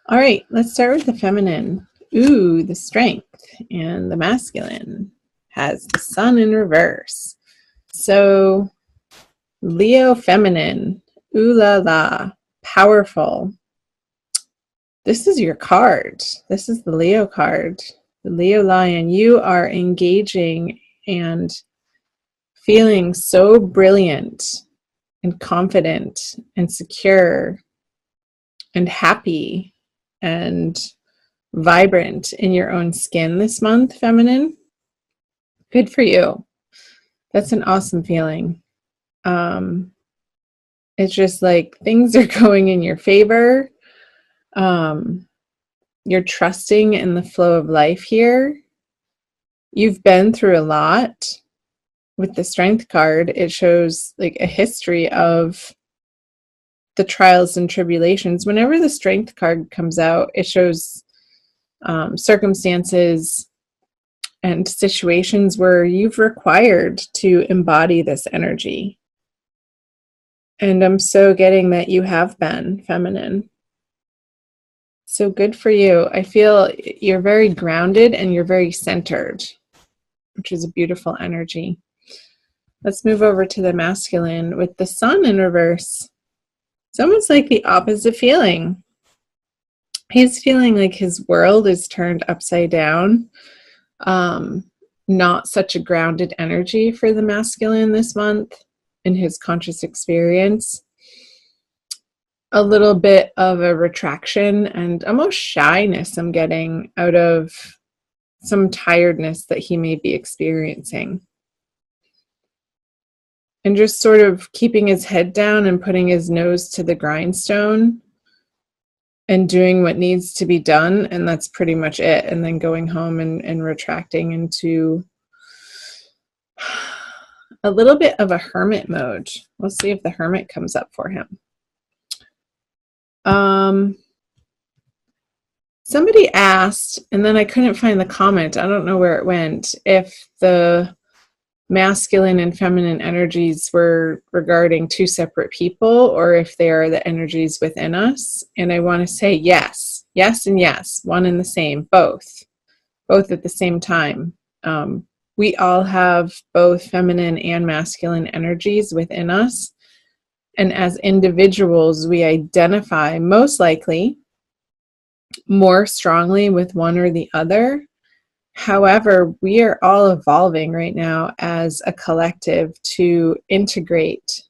All right, let's start with the feminine. Ooh, the strength. And the masculine has the sun in reverse. So, Leo feminine. Ooh la la. Powerful. This is your card. This is the Leo card. The Leo lion. You are engaging and feeling so brilliant and confident and secure and happy and vibrant in your own skin this month, feminine. Good for you. That's an awesome feeling. Um, it's just like things are going in your favor. Um, you're trusting in the flow of life here. You've been through a lot. With the strength card, it shows like a history of the trials and tribulations. Whenever the strength card comes out, it shows circumstances and situations where you've required to embody this energy. And I'm so getting that you have been feminine. So good for you. I feel you're very grounded and you're very centered, which is a beautiful energy. Let's move over to the masculine with the sun in reverse. It's almost like the opposite feeling. He's feeling like his world is turned upside down. Not such a grounded energy for the masculine this month in his conscious experience. A little bit of a retraction and almost shyness I'm getting out of some tiredness that he may be experiencing. And just sort of keeping his head down and putting his nose to the grindstone and doing what needs to be done, and that's pretty much it. And then going home and retracting into a little bit of a hermit mode. We'll see if the hermit comes up for him. Somebody asked, and then I couldn't find the comment, I don't know where it went, if the masculine and feminine energies were regarding two separate people or if they are the energies within us. And I want to say yes, yes, and yes, one and the same, both at the same time. We all have both feminine and masculine energies within us. And as individuals, we identify most likely more strongly with one or the other. However, we are all evolving right now as a collective to integrate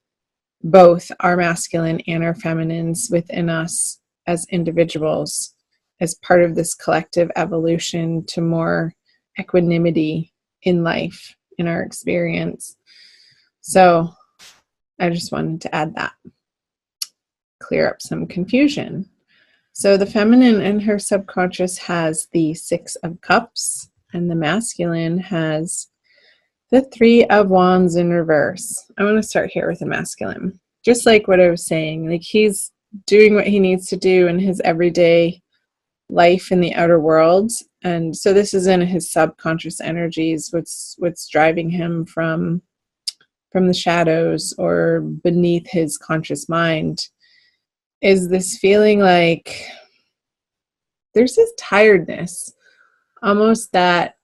both our masculine and our feminines within us as individuals as part of this collective evolution to more equanimity in life, in our experience. So I just wanted to add that, clear up some confusion. So the feminine in her subconscious has the 6 of Cups, and the masculine has the 3 of Wands in reverse. I want to start here with the masculine. Just like what I was saying, like he's doing what he needs to do in his everyday life in the outer world. And so this is in his subconscious energies, what's driving him from the shadows or beneath his conscious mind is this feeling like there's this tiredness, almost that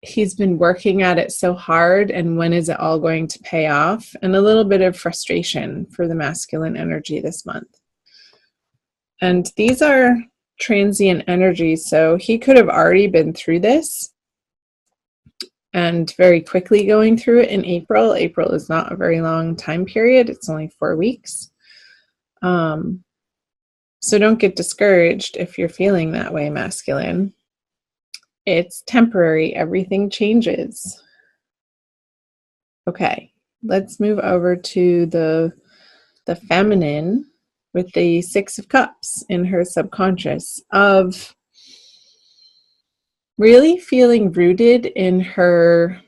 he's been working at it so hard, and when is it all going to pay off? And a little bit of frustration for the masculine energy this month. And these are transient energies, so he could have already been through this and very quickly going through it in April. April is not a very long time period. It's only 4 weeks. So don't get discouraged if you're feeling that way, masculine. It's temporary. Everything changes. Okay, let's move over to the feminine with the 6 of Cups in her subconscious, of really feeling rooted in her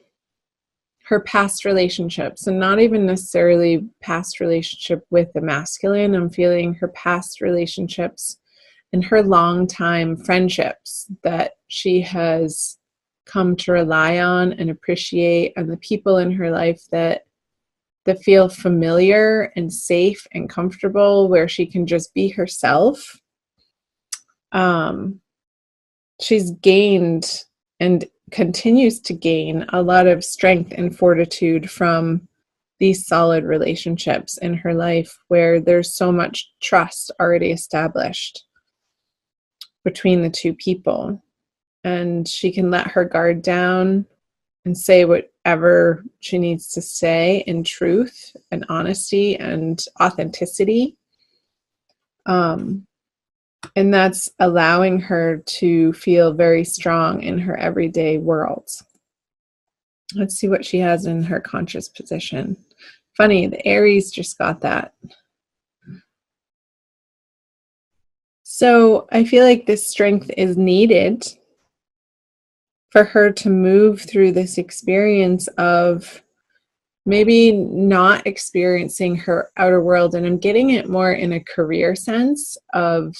past relationships, and not even necessarily past relationship with the masculine. I'm feeling her past relationships and her long time friendships that she has come to rely on and appreciate, and the people in her life that feel familiar and safe and comfortable, where she can just be herself. she's gained and continues to gain a lot of strength and fortitude from these solid relationships in her life where there's so much trust already established between the two people. And she can let her guard down and say whatever she needs to say in truth and honesty and authenticity. And that's allowing her to feel very strong in her everyday world. Let's see what she has in her conscious position. Funny, the Aries just got that. So I feel like this strength is needed for her to move through this experience of maybe not experiencing her outer world. And I'm getting it more in a career sense of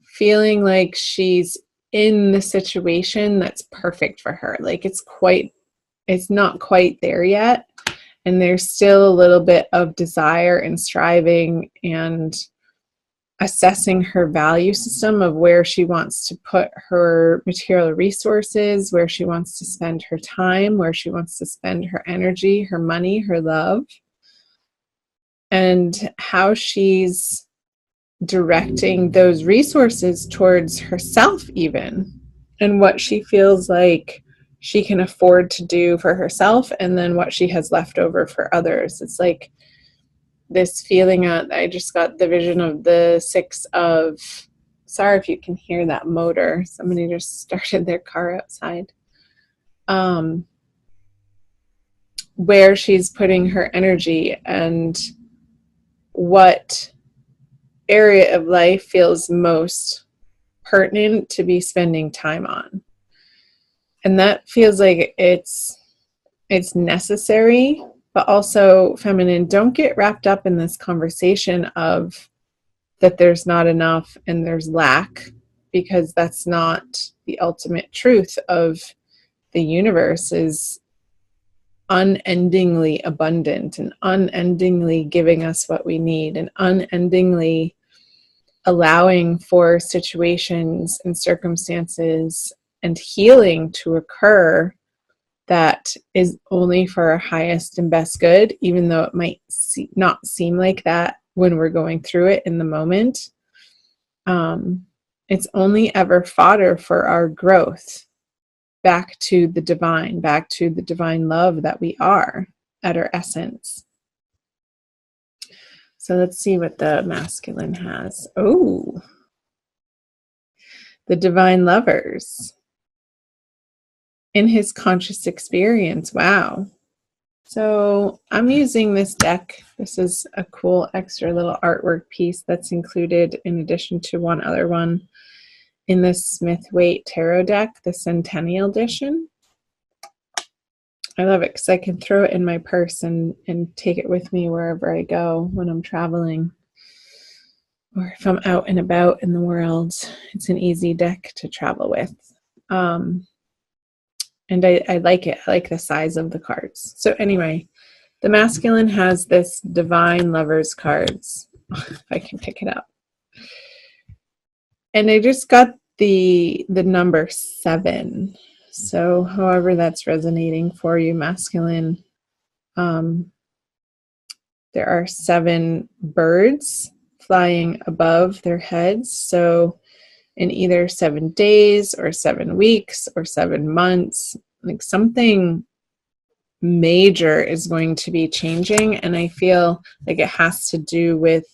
feeling like she's in the situation that's perfect for her. Like it's not quite there yet. And there's still a little bit of desire and striving and assessing her value system of where she wants to put her material resources, where she wants to spend her time, where she wants to spend her energy, her money, her love, and how she's directing those resources towards herself even, and what she feels like she can afford to do for herself, and then what she has left over for others. It's like this feeling I just got the vision of the 6 of, sorry if you can hear that motor, somebody just started their car outside, where she's putting her energy and what area of life feels most pertinent to be spending time on. And that feels like it's necessary, but also feminine. Don't get wrapped up in this conversation of that there's not enough and there's lack, because that's not the ultimate truth of the universe. Is unendingly abundant and unendingly giving us what we need and unendingly allowing for situations and circumstances and healing to occur that is only for our highest and best good, even though it might not seem like that when we're going through it in the moment. It's only ever fodder for our growth back to the divine love that we are at our essence. So let's see what the masculine has. Oh, the divine lovers in his conscious experience. Wow. So I'm using this deck. This is a cool extra little artwork piece that's included in addition to one other one in the Smith-Waite Tarot deck, the Centennial Edition. I love it because I can throw it in my purse and take it with me wherever I go when I'm traveling, or if I'm out and about in the world. It's an easy deck to travel with. And I like it. I like the size of the cards. So anyway, the masculine has this divine lovers cards, if I can pick it up. And I just got the number 7. So however that's resonating for you, masculine, there are 7 birds flying above their heads. So in either 7 days or 7 weeks or 7 months, like something major is going to be changing. And I feel like it has to do with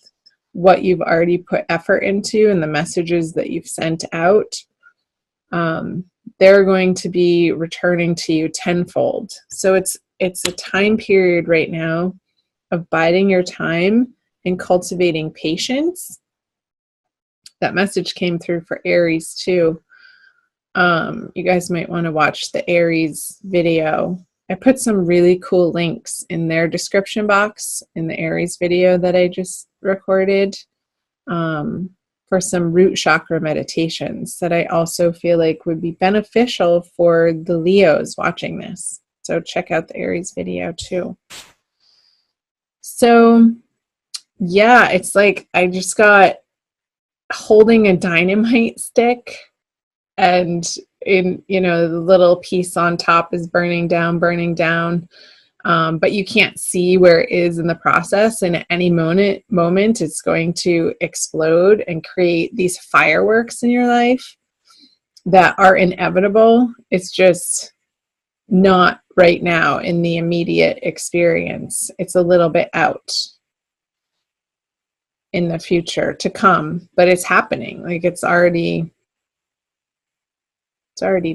what you've already put effort into and the messages that you've sent out. They're going to be returning to you tenfold. So it's a time period right now of biding your time and cultivating patience. That message came through for Aries too. You guys might want to watch the Aries video. I put some really cool links in their description box in the Aries video that I just recorded, for some root chakra meditations that I also feel like would be beneficial for the Leos watching this. So check out the Aries video too. So yeah, it's like I just got holding a dynamite stick, and in, you know, the little piece on top is burning down, but you can't see where it is in the process, and at any moment it's going to explode and create these fireworks in your life that are inevitable. It's just not right now in the immediate experience. It's a little bit out in the future to come, but it's happening. Like it's already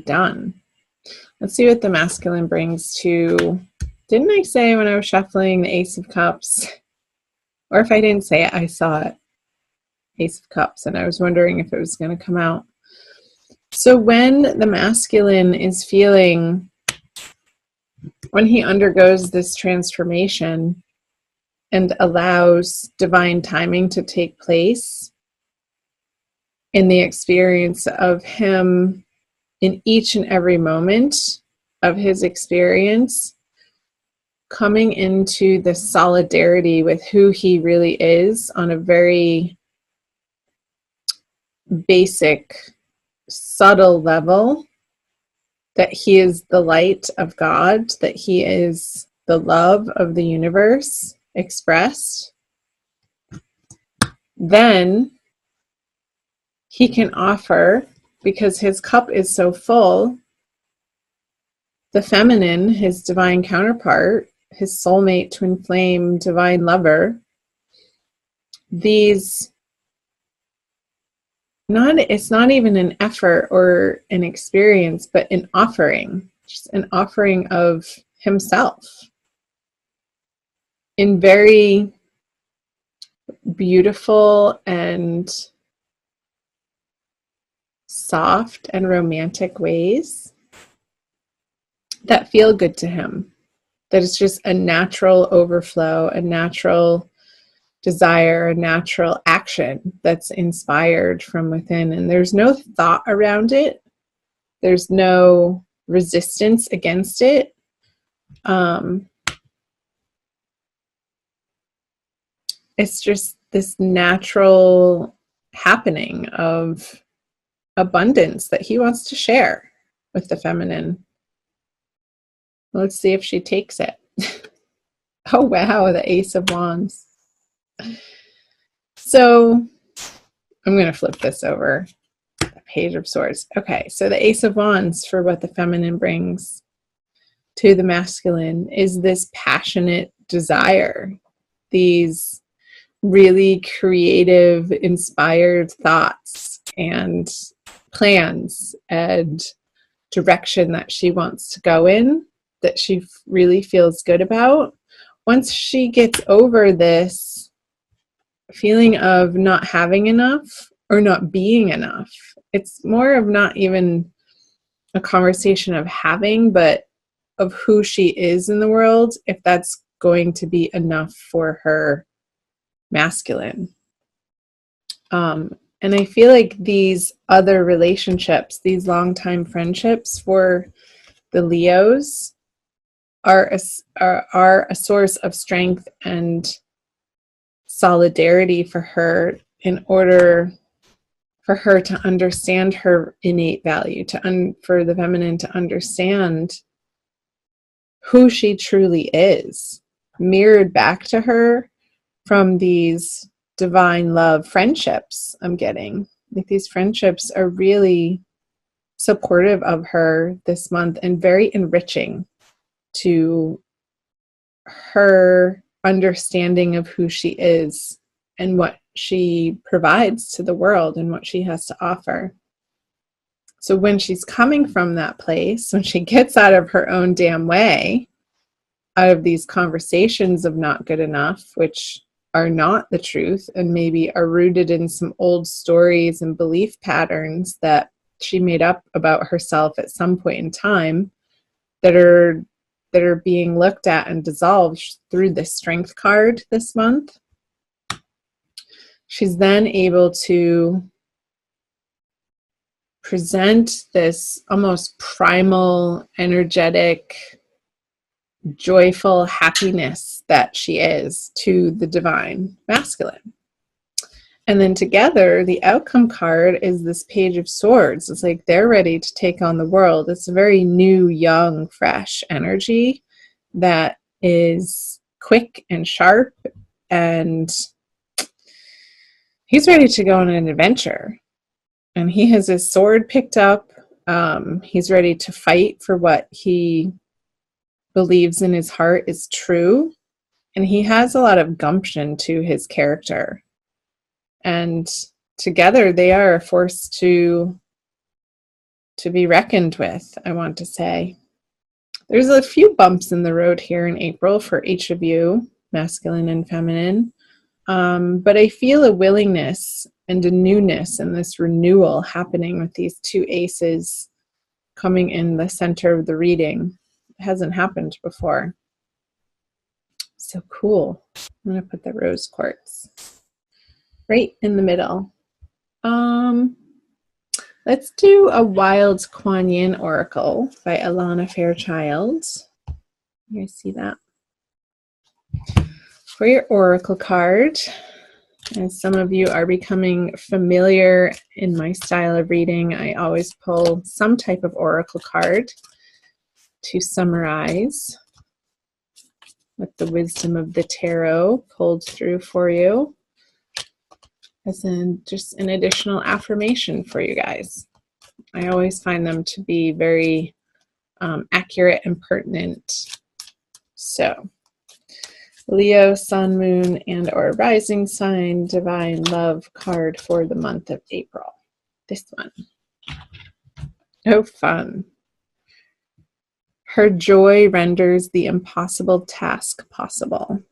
done. Let's see what the masculine brings to, didn't I say when I was shuffling the Ace of Cups? Or if I didn't say it, I saw it. Ace of Cups, and I was wondering if it was going to come out. So when the masculine is feeling, when he undergoes this transformation and allows divine timing to take place in the experience of him in each and every moment of his experience, coming into the solidarity with who he really is on a very basic, subtle level, that he is the light of God, that he is the love of the universe expressed, then he can offer, because his cup is so full, the feminine, his divine counterpart, his soulmate, twin flame, divine lover, these, it's not even an effort or an experience, but an offering, just an offering of himself in very beautiful and soft and romantic ways that feel good to him. That it's just a natural overflow, a natural desire, a natural action that's inspired from within. And there's no thought around it. There's no resistance against it. It's just this natural happening of abundance that he wants to share with the feminine. Let's see if she takes it. Oh, wow, the Ace of Wands. So I'm going to flip this over. The Page of Swords. Okay, so the Ace of Wands, for what the feminine brings to the masculine, is this passionate desire, these really creative, inspired thoughts and plans and direction that she wants to go in, that she really feels good about. Once she gets over this feeling of not having enough or not being enough, it's more of not even a conversation of having, but of who she is in the world, if that's going to be enough for her masculine. And I feel like these other relationships, these long-time friendships for the Leos, are a source of strength and solidarity for her, in order for her to understand her innate value, for the feminine to understand who she truly is, mirrored back to her from these divine love friendships I'm getting. Like, these friendships are really supportive of her this month and very enriching to her understanding of who she is and what she provides to the world and what she has to offer. So when she's coming from that place, when she gets out of her own damn way, out of these conversations of not good enough, which are not the truth and maybe are rooted in some old stories and belief patterns that she made up about herself at some point in time, that are being looked at and dissolved through the strength card this month. She's then able to present this almost primal, energetic, joyful happiness that she is to the divine masculine. And then together, the outcome card is this Page of Swords. It's like they're ready to take on the world. It's a very new, young, fresh energy that is quick and sharp, and he's ready to go on an adventure. And he has his sword picked up. He's ready to fight for what he believes in his heart is true. And he has a lot of gumption to his character. And together they are a force to be reckoned with, I want to say. There's a few bumps in the road here in April for each of you, masculine and feminine. But I feel a willingness and a newness and this renewal happening with these two aces coming in the center of the reading. It hasn't happened before. So cool. I'm going to put the rose quartz right in the middle. Let's do a Wild Kuan Yin Oracle by Alana Fairchild. You guys see that? For your oracle card, as some of you are becoming familiar in my style of reading, I always pull some type of oracle card to summarize with the wisdom of the tarot pulled through for you, as in just an additional affirmation for you guys. I always find them to be very accurate and pertinent. So, Leo, Sun, Moon, and or Rising Sign, Divine Love card for the month of April. This one. Oh, fun. Her joy renders the impossible task possible.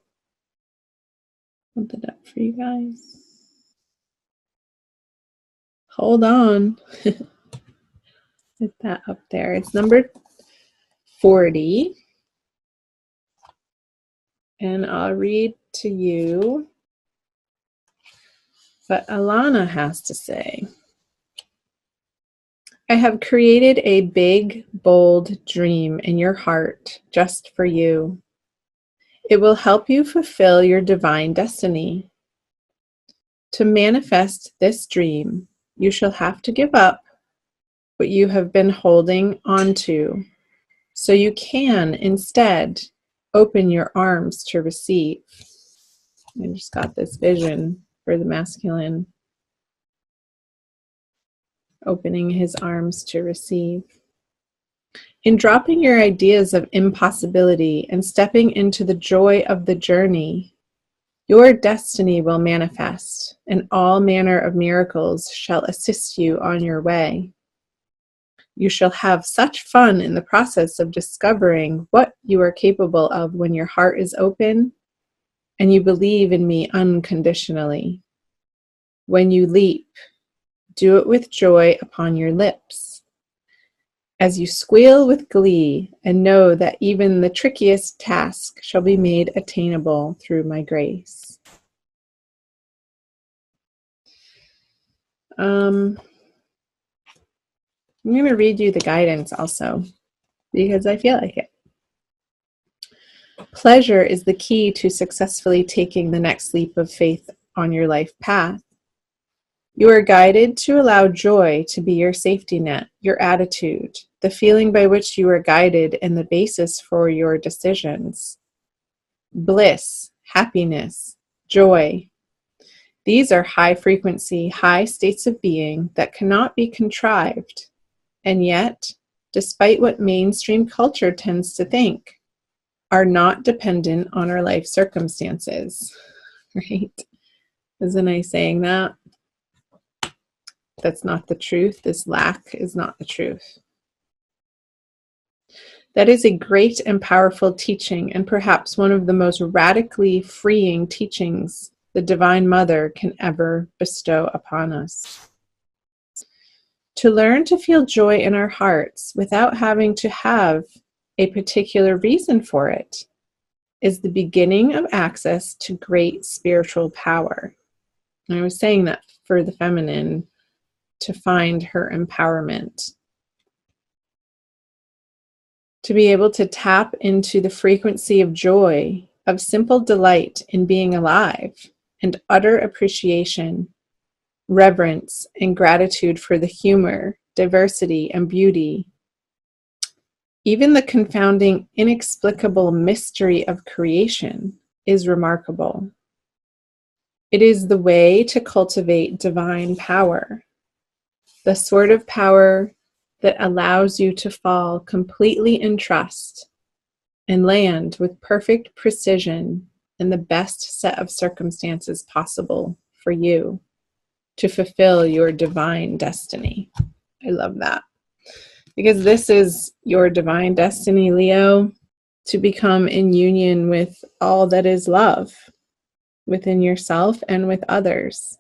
Put that up for you guys. Hold on. Get that up there. It's number 40. And I'll read to you what Alana has to say. I have created a big, bold dream in your heart just for you. It will help you fulfill your divine destiny. To manifest this dream, you shall have to give up what you have been holding onto, so you can instead open your arms to receive. I just got this vision for the masculine, opening his arms to receive. In dropping your ideas of impossibility and stepping into the joy of the journey, your destiny will manifest, and all manner of miracles shall assist you on your way. You shall have such fun in the process of discovering what you are capable of when your heart is open and you believe in me unconditionally. When you leap, do it with joy upon your lips, as you squeal with glee and know that even the trickiest task shall be made attainable through my grace. I'm going to read you the guidance also, because I feel like it. Pleasure is the key to successfully taking the next leap of faith on your life path. You are guided to allow joy to be your safety net, your attitude, the feeling by which you are guided, and the basis for your decisions. Bliss, happiness, joy. These are high frequency, high states of being that cannot be contrived. And yet, despite what mainstream culture tends to think, are not dependent on our life circumstances. Right? Isn't I saying that? That's not the truth. This lack is not the truth. That is a great and powerful teaching, and perhaps one of the most radically freeing teachings the Divine Mother can ever bestow upon us. To learn to feel joy in our hearts without having to have a particular reason for it is the beginning of access to great spiritual power. And I was saying that for the feminine, to find her empowerment. To be able to tap into the frequency of joy, of simple delight in being alive, and utter appreciation reverence and gratitude for the humor, diversity, and beauty. Even the confounding, inexplicable mystery of creation is remarkable. It is the way to cultivate divine power, the sort of power that allows you to fall completely in trust and land with perfect precision in the best set of circumstances possible for you to fulfill your divine destiny. I love that. Because this is your divine destiny, Leo, to become in union with all that is love within yourself and with others.